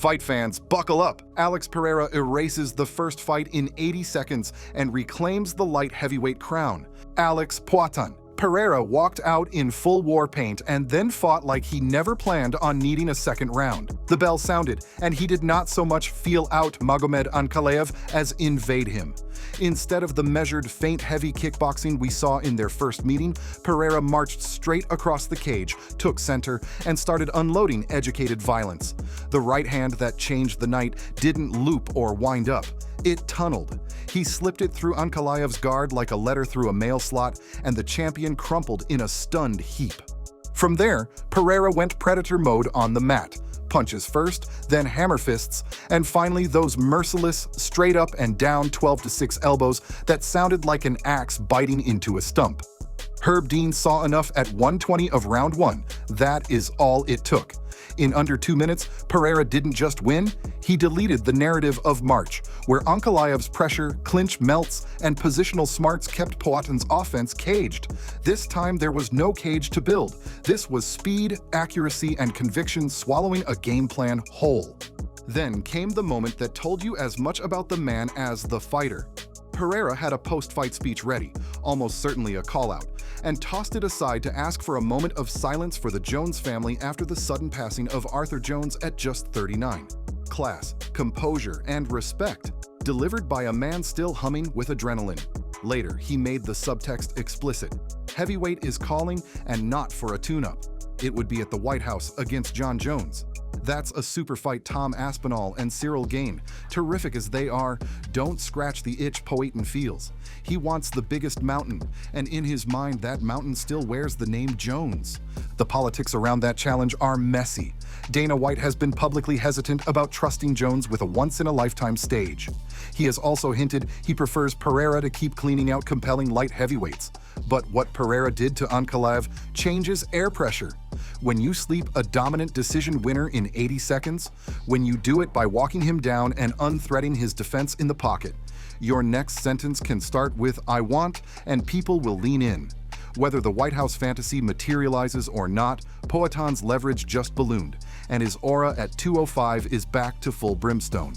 Fight fans, buckle up! Alex Pereira erases the first fight in 80 seconds and reclaims the light heavyweight crown. Alex Poatan. Pereira walked out in full war paint and then fought like he never planned on needing a second round. The bell sounded, and he did not so much feel out Merab Ankalaev as invade him. Instead of the measured, feint-heavy kickboxing we saw in their first meeting, Pereira marched straight across the cage, took center, and started unloading educated violence. The right hand that changed the night didn't loop or wind up. It tunneled. He slipped it through Ankalaev's guard like a letter through a mail slot, and the champion crumpled in a stunned heap. From there, Pereira went predator mode on the mat. Punches first, then hammer fists, and finally those merciless, straight up and down 12-6 elbows that sounded like an axe biting into a stump. Herb Dean saw enough at 120 of round 1. That is all it took. In under 2 minutes, Pereira didn't just win, he deleted the narrative of March, where Ankalaev's pressure, clinch melts, and positional smarts kept Poatan's offense caged. This time there was no cage to build. This was speed, accuracy, and conviction swallowing a game plan whole. Then came the moment that told you as much about the man as the fighter. Pereira had a post-fight speech ready, almost certainly a call-out, and tossed it aside to ask for a moment of silence for the Jones family after the sudden passing of Arthur Jones at just 39. Class, composure, and respect, delivered by a man still humming with adrenaline. Later, he made the subtext explicit. Heavyweight is calling, and not for a tune-up. It would be at the White House against John Jones. That's a super fight Tom Aspinall and Cyril Gane, terrific as they are, don't scratch the itch Poatan feels. He wants the biggest mountain, and in his mind that mountain still wears the name Jones. The politics around that challenge are messy. Dana White has been publicly hesitant about trusting Jones with a once-in-a-lifetime stage. He has also hinted he prefers Pereira to keep cleaning out compelling light heavyweights. But what Pereira did to Ankalaev changes air pressure. When you sleep a dominant decision winner in 80 seconds, when you do it by walking him down and unthreading his defense in the pocket, your next sentence can start with "I want," and people will lean in. Whether the White House fantasy materializes or not, Poatan's leverage just ballooned, and his aura at 205 is back to full brimstone.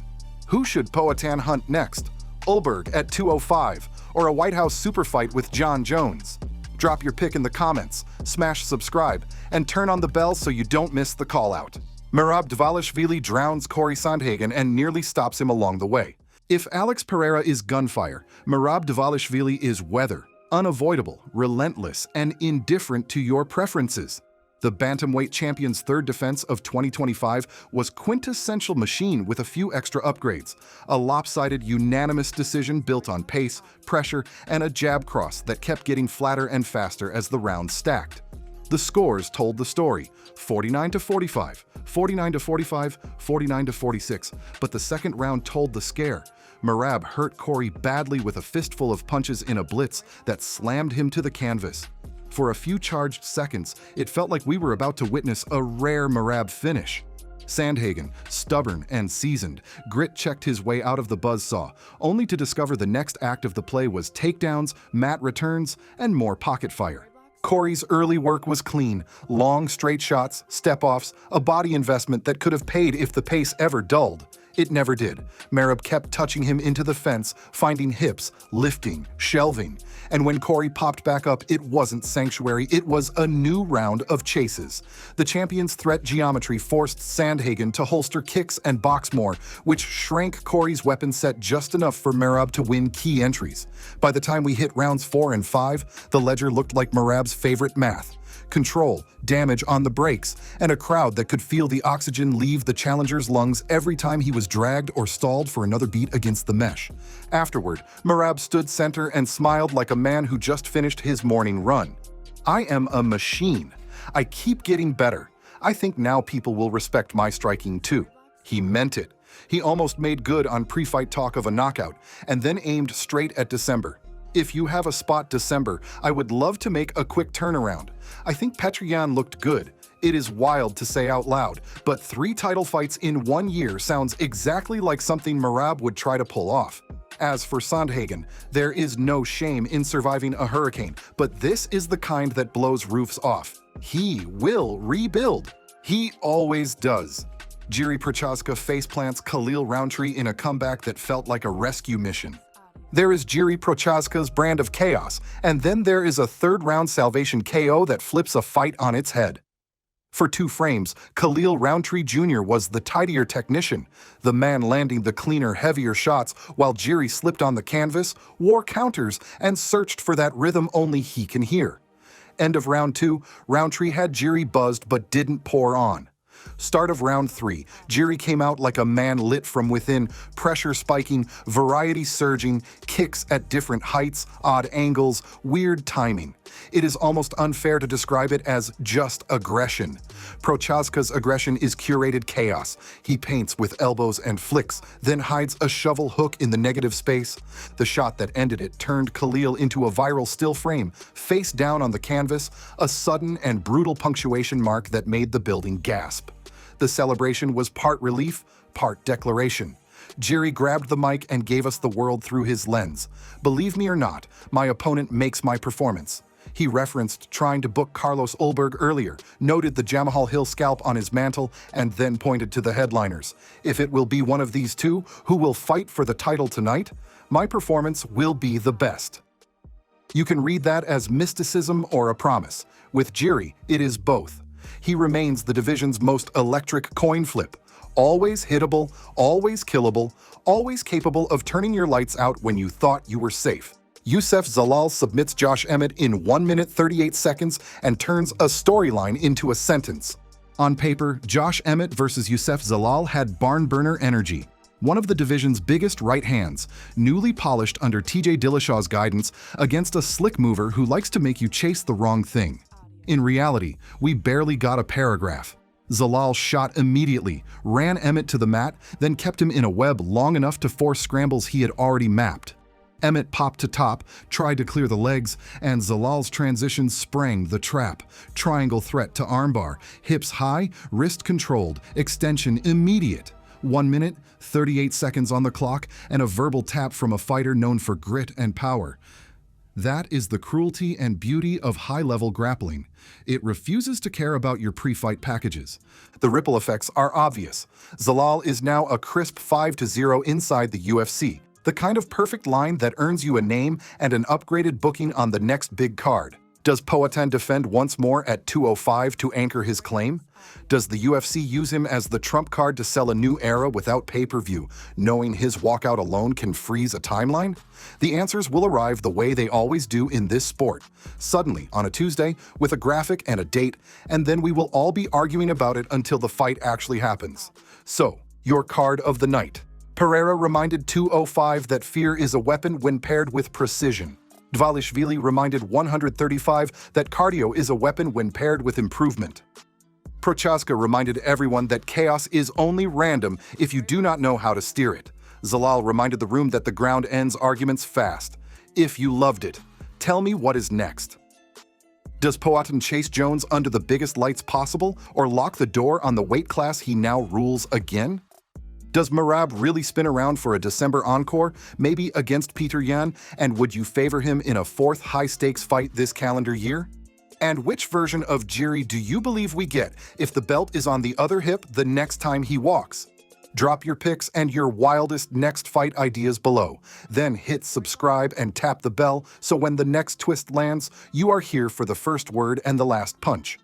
Who should Poatan hunt next? Ulberg at 205, or a White House super fight with John Jones? Drop your pick in the comments, smash subscribe, and turn on the bell so you don't miss the call-out. Merab Dvalishvili drowns Cory Sandhagen and nearly stops him along the way. If Alex Pereira is gunfire, Merab Dvalishvili is weather, unavoidable, relentless, and indifferent to your preferences. The bantamweight champion's third defense of 2025 was quintessential machine with a few extra upgrades. A lopsided, unanimous decision built on pace, pressure, and a jab cross that kept getting flatter and faster as the rounds stacked. The scores told the story, 49-45, 49-45, 49-46, but the second round told the scare. Merab hurt Cory badly with a fistful of punches in a blitz that slammed him to the canvas. For a few charged seconds, it felt like we were about to witness a rare Merab finish. Sandhagen, stubborn and seasoned, grit-checked his way out of the buzzsaw, only to discover the next act of the play was takedowns, mat returns, and more pocket fire. Cory's early work was clean, long straight shots, step-offs, a body investment that could have paid if the pace ever dulled. It never did. Merab kept touching him into the fence, finding hips, lifting, shelving. And when Cory popped back up, it wasn't sanctuary, it was a new round of chases. The champion's threat geometry forced Sandhagen to holster kicks and box more, which shrank Cory's weapon set just enough for Merab to win key entries. By the time we hit rounds 4 and 5, the ledger looked like Merab's favorite math. Control, damage on the brakes, and a crowd that could feel the oxygen leave the challenger's lungs every time he was dragged or stalled for another beat against the mesh. Afterward, Merab stood center and smiled like a man who just finished his morning run. "I am a machine. I keep getting better. I think now people will respect my striking too." He meant it. He almost made good on pre-fight talk of a knockout, and then aimed straight at December. If you have a spot December, I would love to make a quick turnaround. I think Petryan looked good. It is wild to say out loud, but 3 title fights in 1 year sounds exactly like something Merab would try to pull off. As for Sandhagen, there is no shame in surviving a hurricane, but this is the kind that blows roofs off. He will rebuild. He always does. Jiri Prochazka faceplants Khalil Rountree in a comeback that felt like a rescue mission. There is Jiri Prochazka's brand of chaos, and then there is a third-round salvation KO that flips a fight on its head. For 2 frames, Khalil Rountree Jr. was the tidier technician, the man landing the cleaner, heavier shots while Jiri slipped on the canvas, wore counters, and searched for that rhythm only he can hear. End of round 2, Rountree had Jiri buzzed but didn't pour on. Start of round 3, Jiri came out like a man lit from within, pressure spiking, variety surging, kicks at different heights, odd angles, weird timing. It is almost unfair to describe it as just aggression. Prochazka's aggression is curated chaos. He paints with elbows and flicks, then hides a shovel hook in the negative space. The shot that ended it turned Khalil into a viral still frame, face down on the canvas, a sudden and brutal punctuation mark that made the building gasp. The celebration was part relief, part declaration. Jiri grabbed the mic and gave us the world through his lens. Believe me or not, my opponent makes my performance. He referenced trying to book Carlos Ulberg earlier, noted the Jamahal Hill scalp on his mantle, and then pointed to the headliners. If it will be one of these two who will fight for the title tonight, my performance will be the best. You can read that as mysticism or a promise. With Jiri, it is both. He remains the division's most electric coin flip. Always hittable, always killable, always capable of turning your lights out when you thought you were safe. Youssef Zalal submits Josh Emmett in 1 minute 38 seconds and turns a storyline into a sentence. On paper, Josh Emmett versus Youssef Zalal had barn-burner energy. One of the division's biggest right hands, newly polished under TJ Dillashaw's guidance against a slick mover who likes to make you chase the wrong thing. In reality, we barely got a paragraph. Zalal shot immediately, ran Emmett to the mat, then kept him in a web long enough to force scrambles he had already mapped. Emmett popped to top, tried to clear the legs, and Zalal's transition sprang the trap. Triangle threat to armbar, hips high, wrist controlled, extension immediate. 1 minute, 38 seconds on the clock, and a verbal tap from a fighter known for grit and power. That is the cruelty and beauty of high-level grappling. It refuses to care about your pre-fight packages. The ripple effects are obvious. Zalal is now a crisp 5-0 inside the UFC, the kind of perfect line that earns you a name and an upgraded booking on the next big card. Does Poatan defend once more at 205 to anchor his claim? Does the UFC use him as the trump card to sell a new era without pay-per-view, knowing his walkout alone can freeze a timeline? The answers will arrive the way they always do in this sport. Suddenly, on a Tuesday, with a graphic and a date, and then we will all be arguing about it until the fight actually happens. So, your card of the night. Pereira reminded 205 that fear is a weapon when paired with precision. Dvalishvili reminded 135 that cardio is a weapon when paired with improvement. Prochazka reminded everyone that chaos is only random if you do not know how to steer it. Zalal reminded the room that the ground ends arguments fast. If you loved it, tell me what is next. Does Poatan chase Jones under the biggest lights possible or lock the door on the weight class he now rules again? Does Merab really spin around for a December encore, maybe against Peter Yan, and would you favor him in a 4th high-stakes fight this calendar year? And which version of Jiri do you believe we get if the belt is on the other hip the next time he walks? Drop your picks and your wildest next fight ideas below. Then hit subscribe and tap the bell so when the next twist lands, you are here for the first word and the last punch.